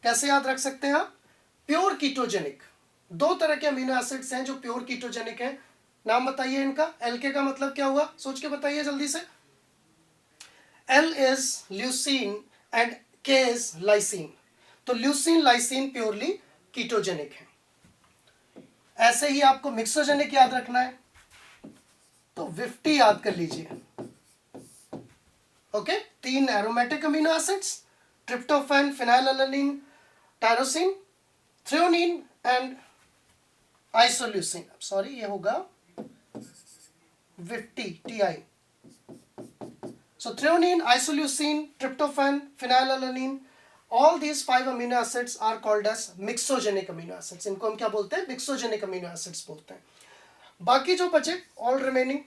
कैसे याद रख सकते हैं आप? Pure ketogenic. दो तरह के अमीनो एसिड्स हैं जो प्योर कीटोजेनिक हैं। नाम बताइए इनका। एलके का मतलब क्या हुआ, सोच के बताइए जल्दी से। एल इज ल्यूसीन एंड के इज लाइसीन। तो ल्यूसीन लाइसीन प्योरली कीटोजेनिक है। ऐसे ही आपको मिक्सोजेनिक याद रखना है, तो 50 याद कर लीजिए। Okay, 3 aromatic amino acids, tryptophan, phenylalanine, tyrosine, threonine and isoleucine. Sorry, ये होगा 50 TI। So threonine, isoleucine, tryptophan, phenylalanine, all these 5 amino acids are called as mixogenic amino acids. इनको हम क्या बोलते हैं? mixogenic amino acids बोलते हैं। बाकी जो बचे all remaining,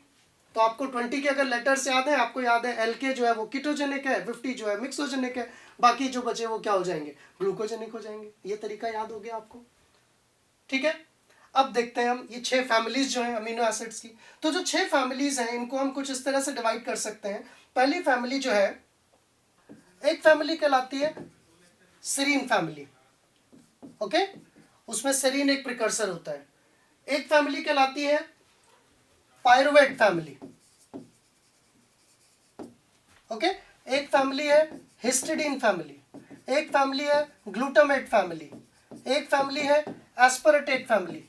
तो आपको 20 के अगर लेटर्स याद है, आपको याद है LK जो है वो कीटोजेनिक है, 50 जो है मिक्सोजेनिक है, बाकी जो बचे वो क्या हो जाएंगे? ग्लूकोजेनिक हो जाएंगे। ये तरीका याद हो गया आपको, ठीक है। अब देखते हैं हम ये 6 फैमिलीज जो हैं अमीनो एसिड्स की। तो जो 6 फैमिलीज हैं, इनको हम कुछ इस तरह से डिवाइड कर सकते हैं। पहली फैमिली जो है, एक फैमिली कहलाती है सेरीन फैमिली, ओके, उसमें सेरीन एक प्रिकर्सर होता है। एक फैमिली कहलाती है पायरुवेट फैमिली, ओके। एक फैमिली है हिस्टिडीन फैमिली, एक फैमिली है ग्लूटामेट फैमिली, एक फैमिली है एस्पार्टेट फैमिली,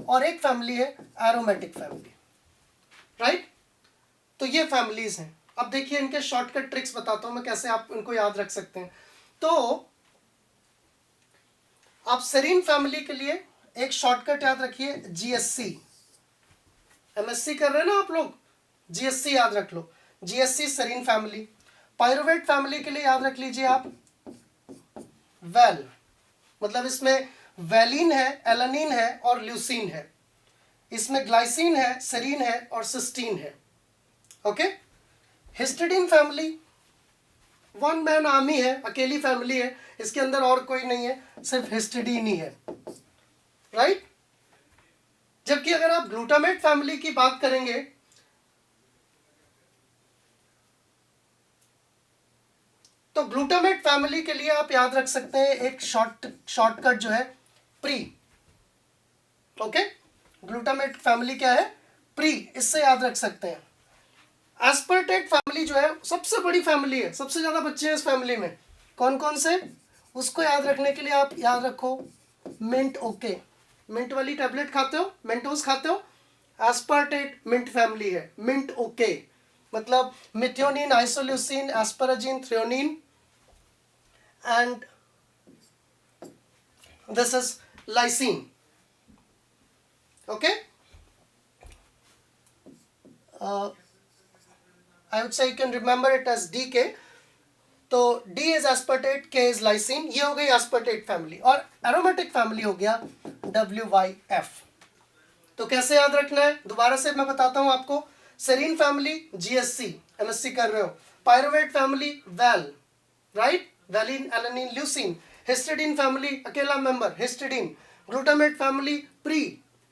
और एक फैमिली है एरोमेटिक फैमिली, राइट। तो ये फैमिलीज हैं। अब देखिए इनके शॉर्टकट ट्रिक्स बताता हूं मैं, कैसे आप इनको याद रख सकते हैं। तो आप सेरीन फैमिली के लिए एक शॉर्टकट याद रखिए, GSC। MSc कर रहे हैं ना आप लोग, GSC याद रख लो, GSC serine family. Pyruvate family के लिए याद रख लीजिए आप वेल, मतलब इसमें वेलिन है, एलानिन है और ल्यूसीन है। इसमें ग्लाइसिन है, सेरीन है और सिस्टीन है, okay. Histidine family one man army है, अकेली फैमिली है, इसके अंदर और कोई नहीं है, सिर्फ हिस्टिडीन ही है, राइट। जबकि अगर आप ग्लूटामेट फैमिली की बात करेंगे, तो ग्लूटामेट फैमिली के लिए आप याद रख सकते हैं एक शॉर्टकट जो है प्री, ओके। ग्लूटामेट फैमिली क्या है? प्री, इससे याद रख सकते हैं। एस्पार्टेट फैमिली जो है सबसे बड़ी फैमिली है, सबसे ज्यादा बच्चे हैं इस फैमिली में। कौन कौन से? उसको याद रखने के लिए आप याद रखो मिंट ओके। मिंट वाली टैबलेट खाते हो, मेंटोस खाते हो, एस्पार्टेट मिंट फैमिली है, मिंट ओके। मतलब methionine, isoleucine, asparagine, threonine and this is lysine, okay. I would say you can remember it as DK. तो D is aspartate, K is lysine, ये हो गई aspartate फैमिली। और aromatic family हो गया WYF। तो कैसे याद रखना है, दोबारा से मैं बताता हूं आपको। सेरीन फैमिली GSC, MSc कर रहे हो। Pyruvate family val, right, valine, alanine, leucine. Histidine family अकेला member histidine. Glutamate family pre,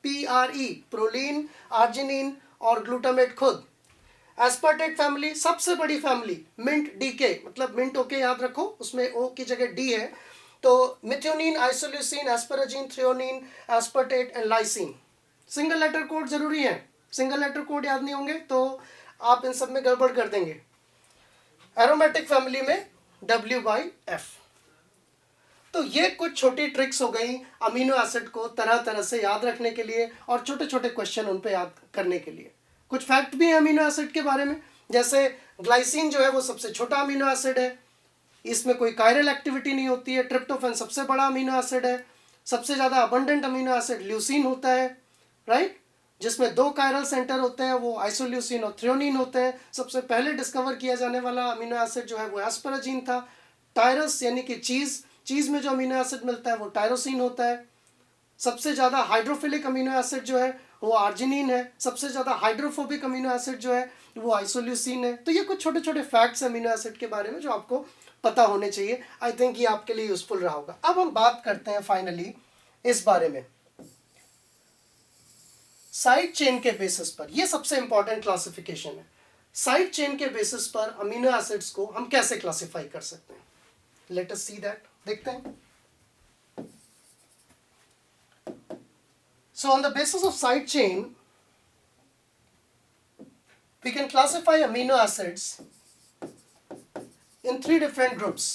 PRE, proline, arginine और ग्लूटामेट खुद। एस्पार्टेट फैमिली सबसे बड़ी फैमिली मिंट DK, मतलब मिंट ओके याद रखो, उसमें O की जगह D है। तो methionine, isoleucine, asparagine, threonine, aspartate and lysine. Single letter code जरूरी है, सिंगल लेटर कोड याद नहीं होंगे तो आप इन सब में गड़बड़ कर देंगे। एरोमेटिक फैमिली में WYF। तो ये कुछ छोटी ट्रिक्स हो गई अमीनो एसिड को तरह तरह से याद रखने के लिए और छोटे छोटे क्वेश्चन उन पे याद करने के लिए। कुछ फैक्ट भी है अमीनो एसिड के बारे में, जैसे ग्लाइसिन जो है वो सबसे छोटा अमीनो एसिड है, इसमें कोई कायरल एक्टिविटी नहीं होती है। ट्रिप्टोफैन सबसे बड़ा अमीनो एसिड है, सबसे ज़्यादा अबंडेंट अमीनो एसिड ल्यूसीन होता है, राइट, जिसमें 2 कायरल सेंटर होते हैं, वो आइसोल्यूसिन और थ्रियोनिन होते हैं। सबसे पहले डिस्कवर किया जाने वाला अमीनो एसिड जो है वो एस्पराजीन था। टायरस यानी कि चीज़ में जो अमीनो एसिड मिलता है वो टायरोसिन होता है। सबसे ज़्यादा हाइड्रोफिलिक अमीनो एसिड जो है वो आर्जिनिन है। सबसे ज़्यादा हाइड्रोफोबिक अमीनो एसिड जो है वो आइसोल्यूसिन है। तो ये कुछ छोटे छोटे फैक्ट्स अमीनो एसिड के बारे में जो आपको पता होने चाहिए। आई थिंक ये आपके लिए यूजफुल रहा होगा। अब हम बात करते हैं फाइनली इस बारे में साइड चेन के बेसिस पर। ये सबसे इंपॉर्टेंट क्लासिफिकेशन है। साइड चेन के बेसिस पर अमीनो एसिड्स को हम कैसे क्लासिफाई कर सकते हैं। लेट अस सी दैट, देखते हैं। So on the basis of side chain, we can classify amino acids in 3 different groups.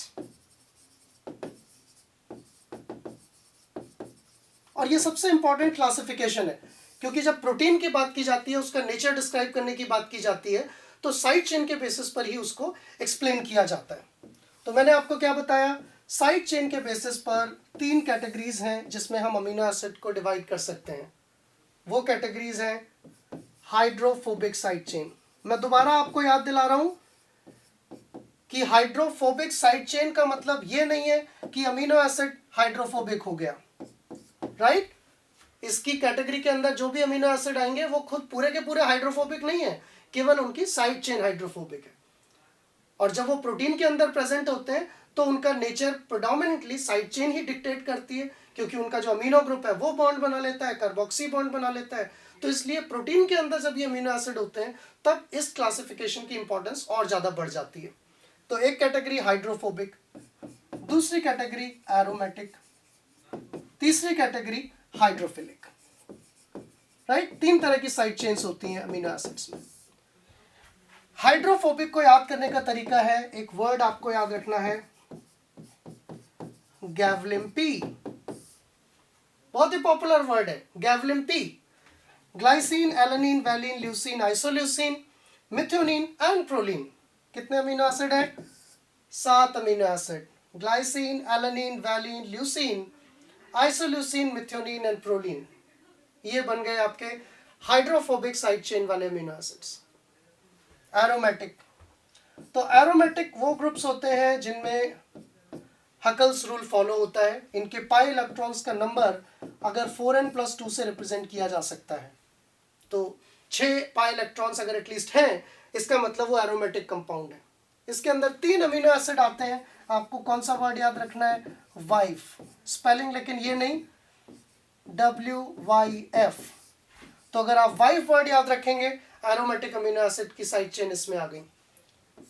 और ये सबसे इंपॉर्टेंट क्लासिफिकेशन है, क्योंकि जब प्रोटीन की बात की जाती है, उसका नेचर डिस्क्राइब करने की बात की जाती है, तो साइड चेन के बेसिस पर ही उसको एक्सप्लेन किया जाता है। तो मैंने आपको क्या बताया, साइड चेन के बेसिस पर 3 कैटेगरीज हैं जिसमें हम अमीनो एसिड को डिवाइड कर सकते हैं। वो कैटेगरीज हैं हाइड्रोफोबिक साइड चेन। मैं दोबारा आपको याद दिला रहा हूं कि हाइड्रोफोबिक साइड चेन का मतलब ये नहीं है कि अमीनो एसिड हाइड्रोफोबिक हो गया, राइट। इसकी कैटेगरी के अंदर जो भी अमीनो एसिड आएंगे वो खुद पूरे के पूरे हाइड्रोफोबिक नहीं है, केवल उनकी साइड चेन हाइड्रोफोबिक है। और जब वो प्रोटीन के अंदर प्रेजेंट होते हैं तो उनका नेचर प्रेडोमिनेंटली साइड चेन ही डिक्टेट करती है, क्योंकि उनका जो अमीनो ग्रुप है वो बॉन्ड बना लेता है, कार्बोक्सी बॉन्ड बना लेता है। तो इसलिए प्रोटीन के अंदर जब ये अमीनो एसिड होते हैं तब इस क्लासिफिकेशन की इंपॉर्टेंस और ज़्यादा बढ़ जाती है। तो एक कैटेगरी हाइड्रोफोबिक, दूसरी कैटेगरी एरोमेटिक, तीसरी कैटेगरी हाइड्रोफिलिक, राइट। 3 तरह की साइड चेन्स होती हैं अमीनो एसिड्स में। हाइड्रोफोबिक को याद करने का तरीका है, एक वर्ड आपको याद रखना है, गैवलिन-पी। बहुत ही पॉपुलर वर्ड है गैवलिन-पी। Glycine, alanine, valine, leucine, isoleucine, methionine and proline. कितने अमीनो एसिड है? 7 amino acid. Glycine, alanine, valine, leucine, isoleucine, methionine and proline. ये बन गए आपके हाइड्रोफोबिक साइड चेन वाले अमीनो एसिड्स। एरोमेटिक, तो एरोमेटिक वो ग्रुप्स होते हैं जिनमें हकल्स रूल फॉलो होता है। इनके पाई इलेक्ट्रॉन्स का नंबर अगर 4n+2 से रिप्रेजेंट किया जा सकता है, तो 6 पाई इलेक्ट्रॉन्स अगर एटलीस्ट हैं, इसका मतलब वो एरोमेटिक कंपाउंड है। इसके अंदर 3 अमीनो एसिड आते हैं। आपको कौन सा वर्ड याद रखना है? वाइफ। स्पेलिंग लेकिन ये नहीं, WYF। तो अगर आप वाइफ वर्ड याद रखेंगे, एरोमेटिक अमीनो एसिड की साइड चेन इसमें आ गई।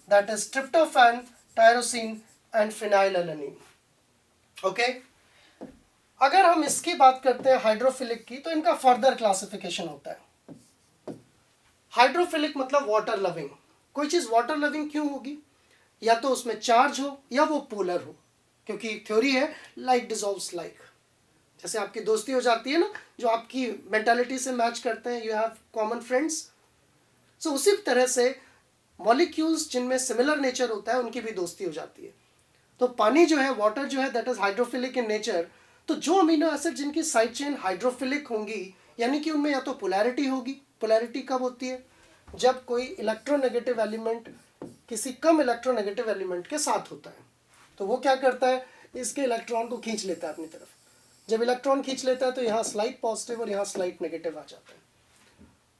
That is tryptophan, tyrosine and phenylalanine. Okay, अगर हम इसकी बात करते हैं हाइड्रोफिलिक की, तो इनका फर्दर क्लासिफिकेशन होता है। हाइड्रोफिलिक मतलब वाटर लविंग। कोई चीज वाटर लविंग क्यों होगी? या तो उसमें चार्ज हो या वो पोलर हो, क्योंकि थ्योरी है लाइक डिसॉल्व्स लाइक। जैसे आपकी दोस्ती हो जाती है ना, जो आपकी मेंटालिटी से मैच करते हैं, यू हैव कॉमन फ्रेंड्स। सो उसी तरह से मॉलिक्यूल्स जिनमें सिमिलर नेचर होता है उनकी भी दोस्ती हो जाती है। तो पानी जो है, वाटर जो है, that is hydrophilic in nature. तो जो अमीनो एसिड जिनकी साइड चेन हाइड्रोफिलिक होंगी, यानी कि उनमें या तो पोलैरिटी होगी। पोलैरिटी कब होती है? जब कोई इलेक्ट्रोनेगेटिव एलिमेंट किसी कम इलेक्ट्रोनेगेटिव एलिमेंट के साथ होता है, तो वो क्या करता है, इसके इलेक्ट्रॉन को खींच लेता है अपनी तरफ। जब इलेक्ट्रॉन खींच लेता है तो यहाँ स्लाइट पॉजिटिव और यहाँ स्लाइट नेगेटिव आ जाता है।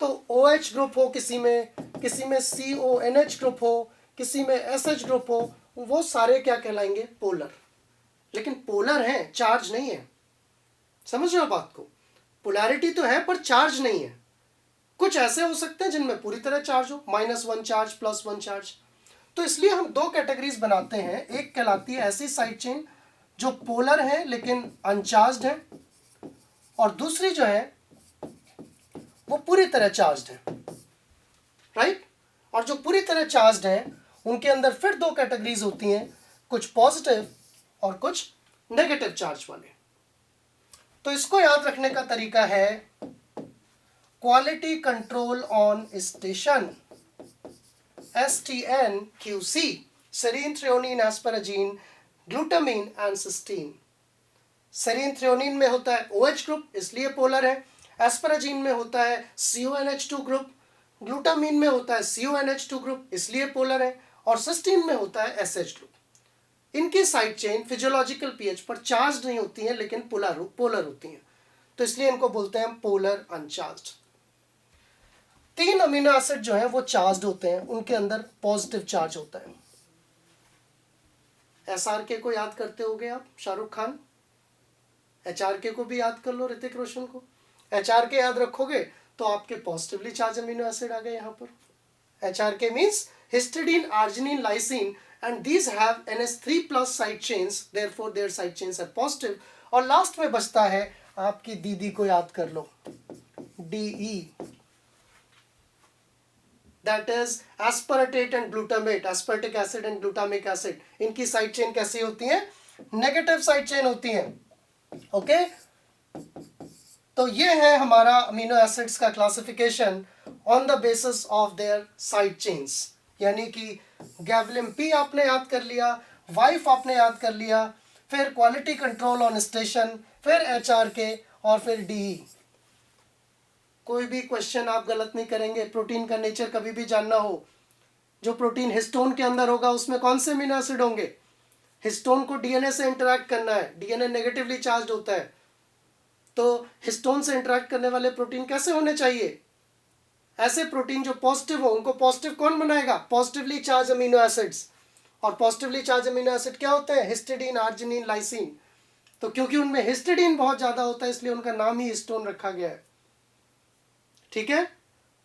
तो OH ग्रुप हो किसी में CONH ग्रुप हो, किसी में SH ग्रुप हो, वो सारे क्या कहलाएंगे? पोलर। लेकिन पोलर हैं, चार्ज नहीं है। समझ रहे हो बात को? पोलैरिटी तो है पर चार्ज नहीं है। कुछ ऐसे हो सकते हैं जिनमें पूरी तरह चार्ज हो, -1 चार्ज, +1 चार्ज। तो इसलिए हम 2 कैटेगरीज बनाते हैं। एक कहलाती है ऐसी साइड चेन जो पोलर है लेकिन अनचार्ज्ड है, और दूसरी जो है वो पूरी तरह चार्ज्ड है, राइट। और जो पूरी तरह चार्ज्ड है उनके अंदर फिर 2 कैटेगरीज होती हैं, कुछ पॉजिटिव और कुछ नेगेटिव चार्ज वाले। तो इसको याद रखने का तरीका है quality control on station, STNQC, serine, threonine, asparagine, glutamine and cysteine. serine threonine में होता है OH ग्रुप इसलिए पोलर है, एस्पराजीन में होता है CONH2 ग्रुप, ग्लूटामीन में होता है CONH2 ग्रुप इसलिए पोलर है, और सिस्टीन में होता है SH ग्रुप. इनकी साइड चेन फिजियोलॉजिकल पीएच पर चार्ज नहीं होती हैं लेकिन पोलर होती हैं, तो इसलिए इनको बोलते हैं पोलर अनचार्ज्ड. 3 अमीनो एसिड जो है वो चार्ज्ड होते हैं, उनके अंदर पॉजिटिव चार्ज होता है. SRK को याद करते होगे आप, शाहरुख खान. HRK को भी याद कर लो, ऋतिक रोशन को. HRK याद रखोगे तो आपके पॉजिटिवली चार्ज अमीनो एसिड आ गए यहाँ पर. HRK means histidine, arginine, lysine, and these have NH3 plus side chains, therefore their side chains are positive. और लास्ट में बचता है आपकी दीदी को याद कर लो, DE, that is aspartate and glutamate, aspartic acid and glutamic acid. इनकी साइड चेन कैसी होती है? नेगेटिव साइड चेन होती है. ओके, तो ये है हमारा अमीनो एसिड्स का classification on the basis of their side chains. यानी कि गैवलिन P आपने याद कर लिया, वाइफ आपने याद कर लिया, फिर क्वालिटी कंट्रोल ऑन स्टेशन, फिर HRK और फिर DE. कोई भी क्वेश्चन आप गलत नहीं करेंगे. प्रोटीन का नेचर कभी भी जानना हो, जो प्रोटीन हिस्टोन के अंदर होगा उसमें कौन से अमीनो एसिड होंगे? हिस्टोन को DNA से इंटरैक्ट करना है, DNA नेगेटिवली चार्ज होता है, तो हिस्टोन से इंटरैक्ट करने वाले प्रोटीन कैसे होने चाहिए? ऐसे प्रोटीन जो पॉजिटिव हो, उनको पॉजिटिव कौन बनाएगा? Positively charge amino acids. और पॉजिटिवली चार्ज अमीनो एसिड क्या होते हैं? Histidine, arginine, lysine. तो क्योंकि उनमें हिस्टिडीन बहुत ज्यादा होता है इसलिए उनका नाम ही हिस्टोन रखा गया है. ठीक है.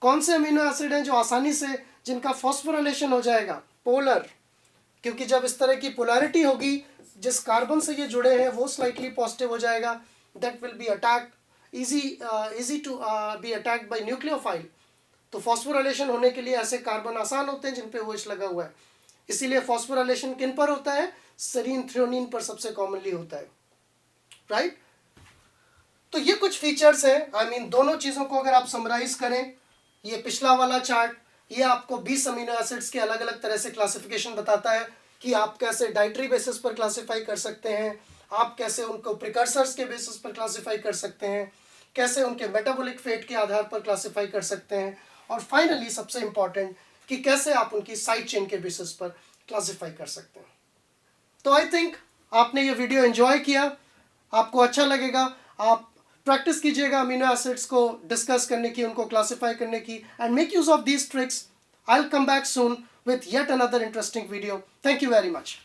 कौन से अमीनो एसिड हैं जो आसानी से, जिनका फॉस्फोराइलेशन हो जाएगा? पोलर. क्योंकि जब इस तरह की पोलैरिटी होगी, जिस कार्बन से ये जुड़े हैं वो स्लाइटली पॉजिटिव हो जाएगा. That will be attack easy to be attacked by nucleophile. तो फॉस्फोराइलेशन होने के लिए ऐसे कार्बन आसान होते हैं जिन पे OH लगा हुआ है. इसीलिए फॉस्फोराइलेशन किन पर होता है? सेरीन, थ्रेओनिन पर सबसे कॉमनली होता है. राइट. तो ये कुछ फीचर्स हैं. आई मीन दोनों चीज़ों को अगर आप समराइज करें, ये पिछला वाला चार्ट, ये आपको 20 अमीनो एसिड्स के अलग अलग तरह से क्लासिफिकेशन बताता है कि आप कैसे डाइटरी बेसिस पर क्लासीफाई कर सकते हैं, आप कैसे उनको प्रिकर्सर्स के बेसिस पर क्लासीफाई कर सकते हैं, कैसे उनके मेटाबॉलिक फेट के आधार पर क्लासीफाई कर सकते हैं, और फाइनली सबसे इंपॉर्टेंट कि कैसे आप उनकी साइड चेन के बेसिस पर क्लासीफाई कर सकते हैं. तो आई थिंक आपने ये वीडियो एंजॉय किया, आपको अच्छा लगेगा. आप प्रैक्टिस कीजिएगा अमीनो एसिड्स को डिस्कस करने की, उनको क्लासीफाई करने की, and make use of these tricks. I will come back soon with yet another interesting video. Thank you very much.